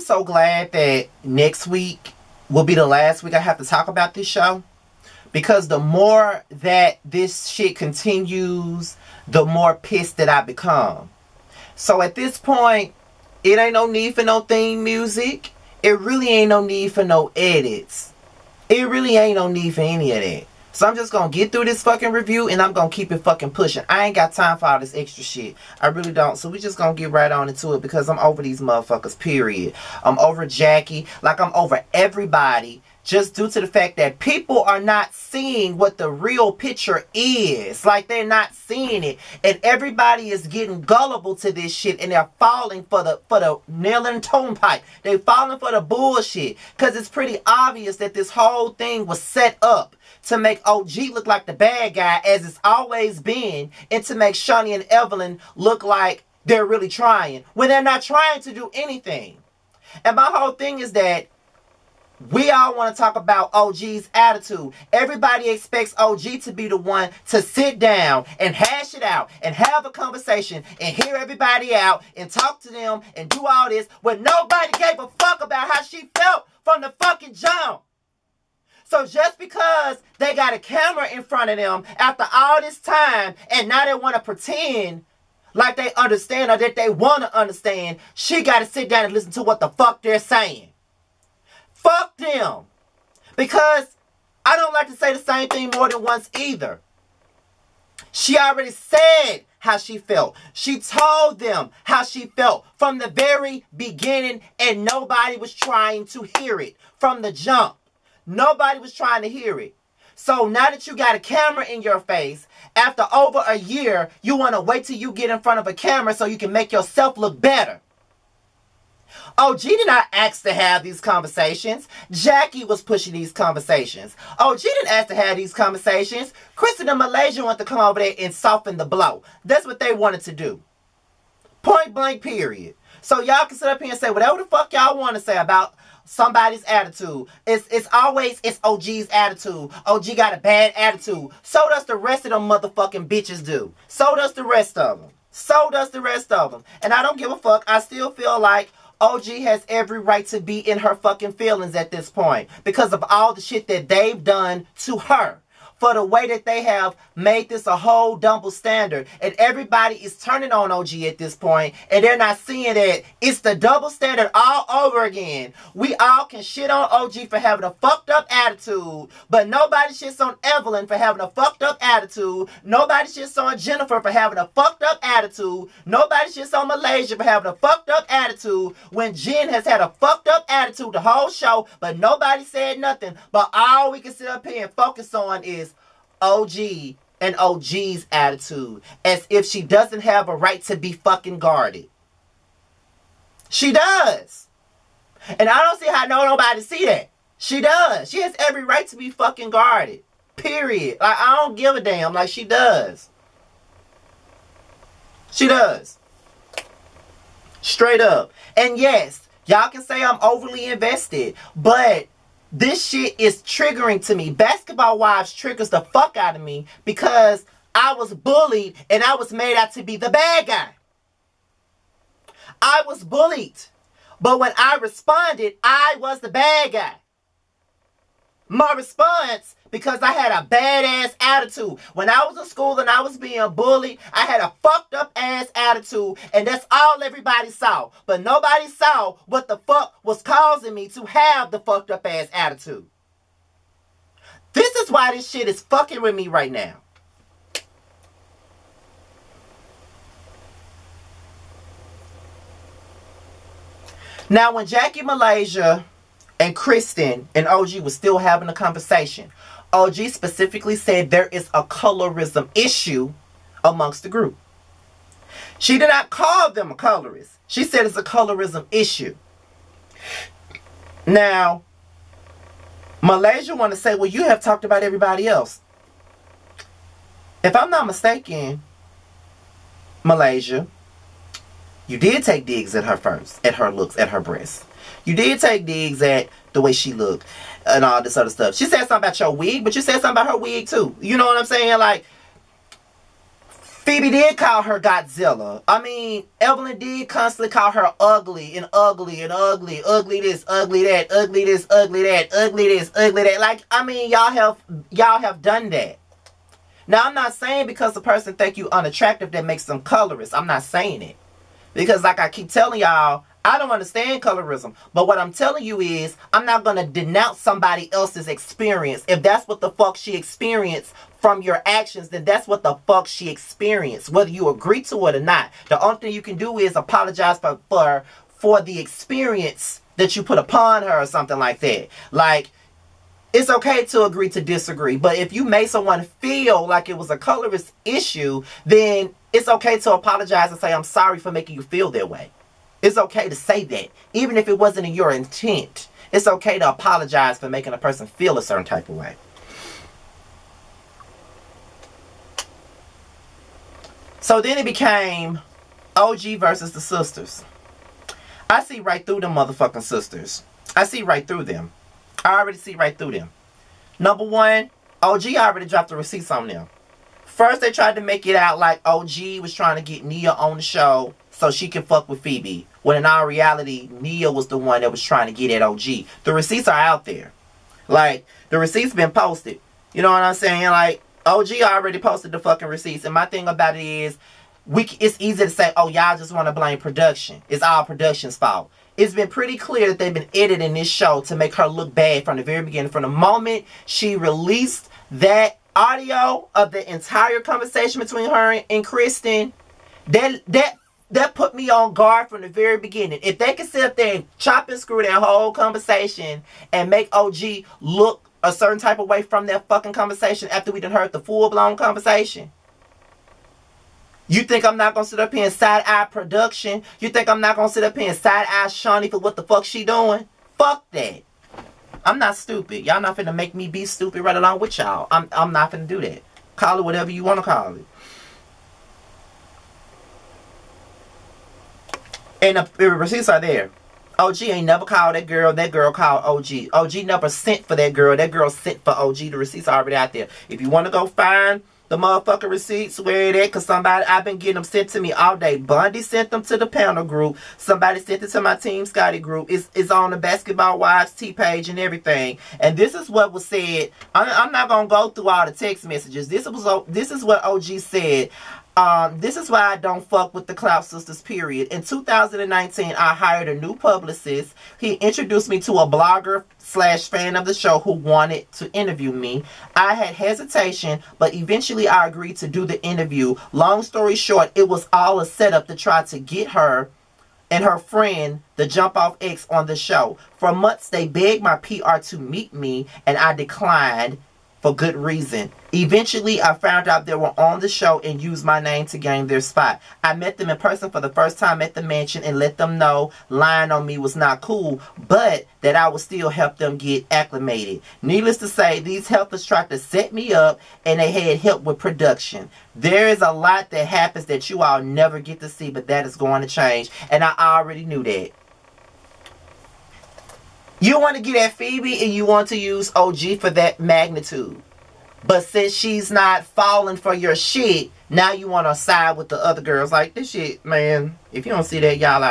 so glad that next week will be the last week I have to talk about this show. Because the more that this shit continues, the more pissed that I become. So at this point, it ain't no need for no theme music. It really ain't no need for no edits. It really ain't no need for any of that. So I'm just going to get through this fucking review and I'm going to keep it fucking pushing. I ain't got time for all this extra shit. I really don't. So we just going to get right on into it because I'm over these motherfuckers, period. I'm over Jackie. Like I'm over everybody. Just due to the fact that people are not seeing what the real picture is. Like, they're not seeing it. And everybody is getting gullible to this shit. And they're falling for the nail and tone pipe. They're falling for the bullshit. Because it's pretty obvious that this whole thing was set up to make OG look like the bad guy, as it's always been. And to make Shaunie and Evelyn look like they're really trying, when they're not trying to do anything. And my whole thing is that we all want to talk about OG's attitude. Everybody expects OG to be the one to sit down and hash it out and have a conversation and hear everybody out and talk to them and do all this when nobody gave a fuck about how she felt from the fucking jump. So just because they got a camera in front of them after all this time and now they want to pretend like they understand or that they want to understand, she got to sit down and listen to what the fuck they're saying. Fuck them. Because I don't like to say the same thing more than once either. She already said how she felt. She told them how she felt from the very beginning, and nobody was trying to hear it from the jump. Nobody was trying to hear it. So now that you got a camera in your face, after over a year, you want to wait till you get in front of a camera so you can make yourself look better. OG did not ask to have these conversations. Jackie was pushing these conversations. OG didn't ask to have these conversations. Kristen and Malaysia wanted to come over there and soften the blow. That's what they wanted to do. Point blank, period. So y'all can sit up here and say whatever the fuck y'all want to say about somebody's attitude. It's always OG's attitude. OG got a bad attitude. So does the rest of them motherfucking bitches do. So does the rest of them. So does the rest of them. And I don't give a fuck. I still feel like OG has every right to be in her fucking feelings at this point because of all the shit that they've done to her. For the way that they have made this a whole double standard. And everybody is turning on OG at this point. And they're not seeing that it's the double standard all over again. We all can shit on OG for having a fucked up attitude. But nobody shits on Evelyn for having a fucked up attitude. Nobody shits on Jennifer for having a fucked up attitude. Nobody shits on Malaysia for having a fucked up attitude. When Jen has had a fucked up attitude the whole show. But nobody said nothing. But all we can sit up here and focus on is OG and OG's attitude, as if she doesn't have a right to be fucking guarded. She does. And I don't see how nobody see that. She does. She has every right to be fucking guarded. Period. Like, I don't give a damn. Like, she does. She does. Straight up. And yes, y'all can say I'm overly invested, but this shit is triggering to me. Basketball Wives triggers the fuck out of me because I was bullied and I was made out to be the bad guy. I was bullied. But when I responded, I was the bad guy. My response, because I had a badass attitude. When I was in school and I was being bullied, I had a fucked up ass attitude. And that's all everybody saw. But nobody saw what the fuck was causing me to have the fucked up ass attitude. This is why this shit is fucking with me right now. Now when Jackie Malaysia and Kristen and OG was still having a conversation, OG specifically said there is a colorism issue amongst the group. She did not call them a colorist. She said it's a colorism issue. Now, Malaysia want to say, well, you have talked about everybody else. If I'm not mistaken, Malaysia, you did take digs at her first, at her looks, at her breasts. You did take digs at the way she looked and all this other stuff. She said something about your wig, but you said something about her wig too. You know what I'm saying? Like, Phoebe did call her Godzilla. I mean, Evelyn did constantly call her ugly and ugly and ugly. Ugly this, ugly that, ugly this, ugly that, ugly this, ugly that. Like, I mean, y'all have done that. Now, I'm not saying because the person think you unattractive that makes them colorist. I'm not saying it. Because like I keep telling y'all, I don't understand colorism. But what I'm telling you is, I'm not going to denounce somebody else's experience. If that's what the fuck she experienced from your actions, then that's what the fuck she experienced. Whether you agree to it or not. The only thing you can do is apologize for the experience that you put upon her or something like that. Like, it's okay to agree to disagree. But if you made someone feel like it was a colorist issue, then it's okay to apologize and say, I'm sorry for making you feel that way. It's okay to say that. Even if it wasn't in your intent. It's okay to apologize for making a person feel a certain type of way. So then it became OG versus the sisters. I see right through them motherfucking sisters. I see right through them. I already see right through them. Number one, OG already dropped the receipts on them. First, they tried to make it out like OG was trying to get Nia on the show so she can fuck with Phoebe. When in all reality, Nia was the one that was trying to get at OG. The receipts are out there. Like, the receipts been posted. You know what I'm saying? Like, OG already posted the fucking receipts. And my thing about it is, it's easy to say, oh, y'all just want to blame production. It's all production's fault. It's been pretty clear that they've been editing this show to make her look bad from the very beginning. From the moment she released that audio of the entire conversation between her and Kristen, that put me on guard from the very beginning. If they can sit up there and chop and screw that whole conversation and make OG look a certain type of way from that fucking conversation after we done heard the full-blown conversation, you think I'm not going to sit up here and side-eye production? You think I'm not going to sit up here and side-eye Shaunie for what the fuck she doing? Fuck that. I'm not stupid. Y'all not finna make me be stupid right along with y'all. I'm not finna do that. Call it whatever you want to call it. And the receipts are there. OG ain't never called that girl. That girl called OG. OG never sent for that girl. That girl sent for OG. The receipts are already out there. If you want to go find the motherfucking receipts, where it at? Because I've been getting them sent to me all day. Bundy sent them to the panel group. Somebody sent it to my Team Scotty group. It's on the Basketball Wives T page and everything. And this is what was said. I'm not going to go through all the text messages. This is what OG said. This is why I don't fuck with the Clout Sisters, period. In 2019, I hired a new publicist. He introduced me to a blogger / fan of the show who wanted to interview me. I had hesitation, but eventually I agreed to do the interview. Long story short, it was all a setup to try to get her and her friend, the Jump Off X, on the show. For months, they begged my PR to meet me, and I declined for good reason. Eventually, I found out they were on the show and used my name to gain their spot. I met them in person for the first time at the mansion and let them know lying on me was not cool, but that I would still help them get acclimated. Needless to say, these helpers tried to set me up and they had help with production. There is a lot that happens that you all never get to see, but that is going to change, and I already knew that. You want to get at Phoebe and you want to use OG for that magnitude. But since she's not falling for your shit, now you want to side with the other girls. Like, this shit, man, if you don't see that, y'all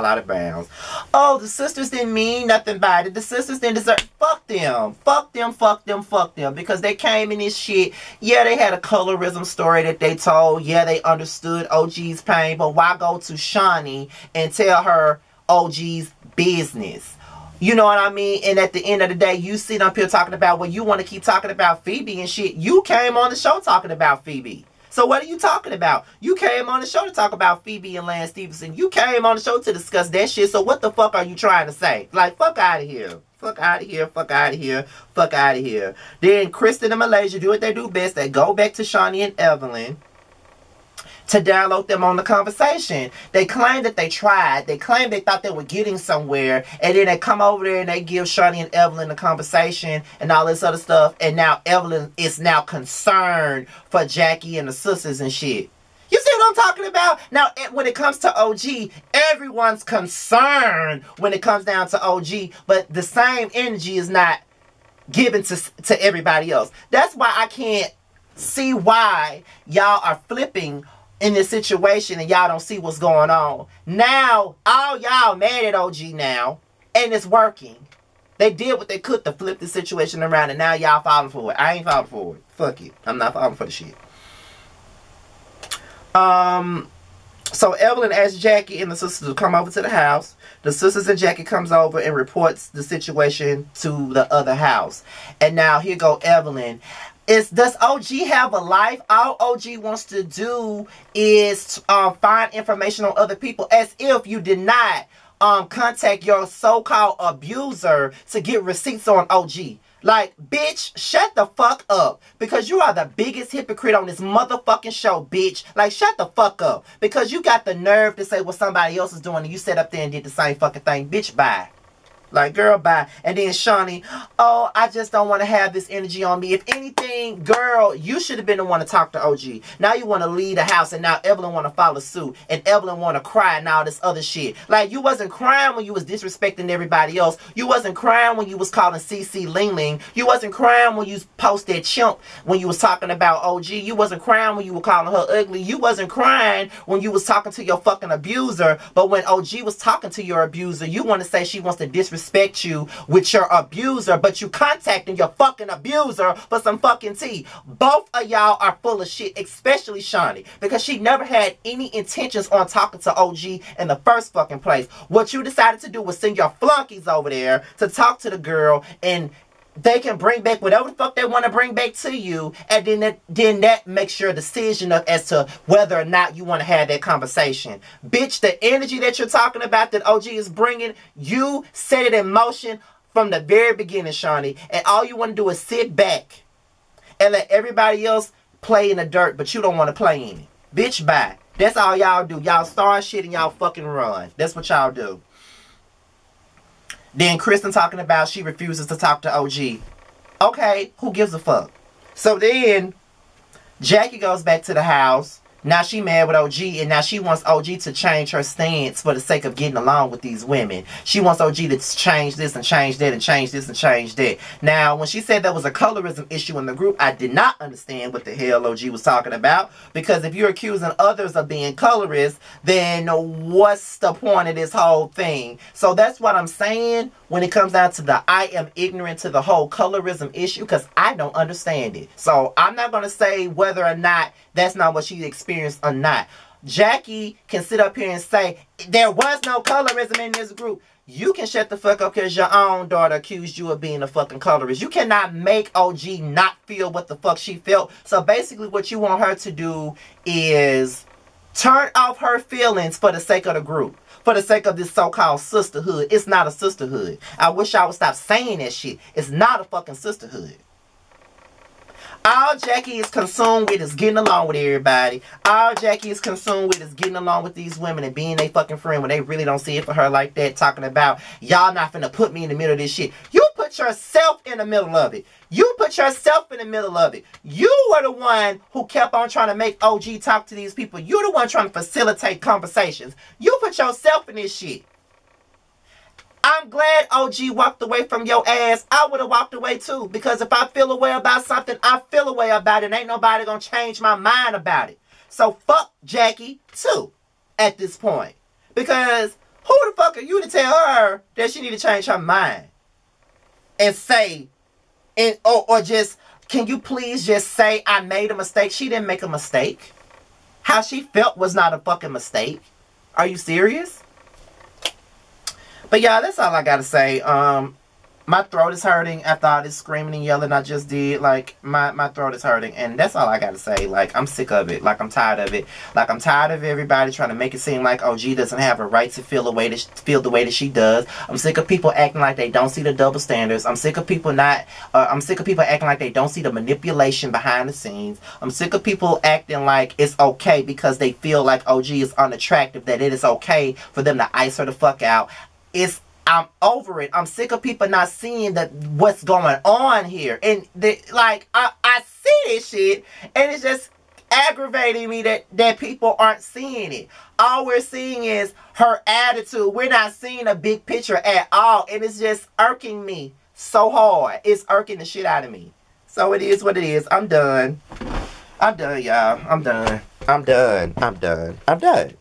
out of bounds. Oh, the sisters didn't mean nothing by it. The sisters didn't deserve. Fuck them. Fuck them, fuck them, fuck them. Because they came in this shit. Yeah, they had a colorism story that they told. Yeah, they understood OG's pain. But why go to Shaunie and tell her OG's business? You know what I mean? And at the end of the day, you sit up here talking about, well, you want to keep talking about Phoebe and shit. You came on the show talking about Phoebe. So what are you talking about? You came on the show to talk about Phoebe and Lance Stephenson. You came on the show to discuss that shit. So what the fuck are you trying to say? Like, fuck out of here. Fuck out of here. Fuck out of here. Fuck out of here. Then Kristen and Malaysia do what they do best. They go back to Shaunie and Evelyn to download them on the conversation. They claim that they tried. They claim they thought they were getting somewhere. And then they come over there and they give Shaunie and Evelyn the conversation and all this other stuff. And now Evelyn is now concerned for Jackie and the sisters and shit. You see what I'm talking about? Now, when it comes to OG, everyone's concerned when it comes down to OG. But the same energy is not given to everybody else. That's why I can't see why y'all are flipping in this situation and y'all don't see what's going on. Now, all y'all mad at OG now, and it's working. They did what they could to flip the situation around, and now y'all falling for it. I ain't falling for it. Fuck it. I'm not falling for the shit. So Evelyn asks Jackie and the sisters to come over to the house. The sisters and Jackie comes over and reports the situation to the other house. And now here go Evelyn. Does OG have a life? All OG wants to do is find information on other people, as if you did not contact your so-called abuser to get receipts on OG. Like, bitch, shut the fuck up. Because you are the biggest hypocrite on this motherfucking show, bitch. Like, shut the fuck up. Because you got the nerve to say what somebody else is doing and you sat up there and did the same fucking thing. Bitch, bye. Like, girl, bye. And then Shaunie, oh, I just don't want to have this energy on me. If anything, girl, you should have been the one to talk to OG. Now you want to leave the house, and now Evelyn want to follow suit. And Evelyn want to cry and all this other shit. Like, you wasn't crying when you was disrespecting everybody else. You wasn't crying when you was calling CC Ling Ling. You wasn't crying when you posted chimp when you was talking about OG. You wasn't crying when you were calling her ugly. You wasn't crying when you was talking to your fucking abuser. But when OG was talking to your abuser, you want to say she wants to disrespect you with your abuser, but you contacting your fucking abuser for some fucking tea. Both of y'all are full of shit, especially Shaunie, because she never had any intentions on talking to OG in the first fucking place. What you decided to do was send your flunkies over there to talk to the girl, and they can bring back whatever the fuck they want to bring back to you, and then that makes your decision as to whether or not you want to have that conversation. Bitch, the energy that you're talking about that OG is bringing, you set it in motion from the very beginning, Shaunie, and all you want to do is sit back and let everybody else play in the dirt, but you don't want to play in it. Bitch, bye. That's all y'all do. Y'all start shit and y'all fucking run. That's what y'all do. Then Kristen talking about she refuses to talk to OG. Okay, who gives a fuck? So then Jackie goes back to the house. Now she mad with OG, and now she wants OG to change her stance for the sake of getting along with these women. She wants OG to change this and change that and change this and change that. Now, when she said there was a colorism issue in the group, I did not understand what the hell OG was talking about. Because if you're accusing others of being colorist, then what's the point of this whole thing? So that's what I'm saying when it comes down to the I am ignorant to the whole colorism issue, because I don't understand it. So I'm not going to say whether or not that's not what she experienced or not. Jackie can sit up here and say, there was no colorism in this group. You can shut the fuck up because your own daughter accused you of being a fucking colorist. You cannot make OG not feel what the fuck she felt. So basically what you want her to do is turn off her feelings for the sake of the group. For the sake of this so-called sisterhood. It's not a sisterhood. I wish I would stop saying that shit. It's not a fucking sisterhood. All Jackie is consumed with is getting along with everybody. All Jackie is consumed with is getting along with these women and being their fucking friend when they really don't see it for her like that. Talking about, y'all not finna put me in the middle of this shit. You put yourself in the middle of it. You put yourself in the middle of it. You were the one who kept on trying to make OG talk to these people. You're the one trying to facilitate conversations. You put yourself in this shit. I'm glad OG walked away from your ass. I would have walked away too. Because if I feel a way about something, I feel a way about it. Ain't nobody gonna change my mind about it. So fuck Jackie too at this point. Because who the fuck are you to tell her that she need to change her mind? And say, or just, can you please just say I made a mistake? She didn't make a mistake. How she felt was not a fucking mistake. Are you serious? But yeah, that's all I gotta say. My throat is hurting after all this screaming and yelling I just did. Like, my throat is hurting. And that's all I gotta say. Like, I'm sick of it. Like, I'm tired of it. Like, I'm tired of everybody trying to make it seem like OG doesn't have a right to feel the way that she does. I'm sick of people acting like they don't see the double standards. I'm sick of people I'm sick of people acting like they don't see the manipulation behind the scenes. I'm sick of people acting like it's okay because they feel like OG is unattractive, that it is okay for them to ice her the fuck out. I'm over it. I'm sick of people not seeing what's going on here. And I see this shit, and it's just aggravating me that people aren't seeing it. All we're seeing is her attitude. We're not seeing a big picture at all, and it's just irking me so hard. It's irking the shit out of me. So it is what it is. I'm done. I'm done, y'all. I'm done. I'm done. I'm done. I'm done.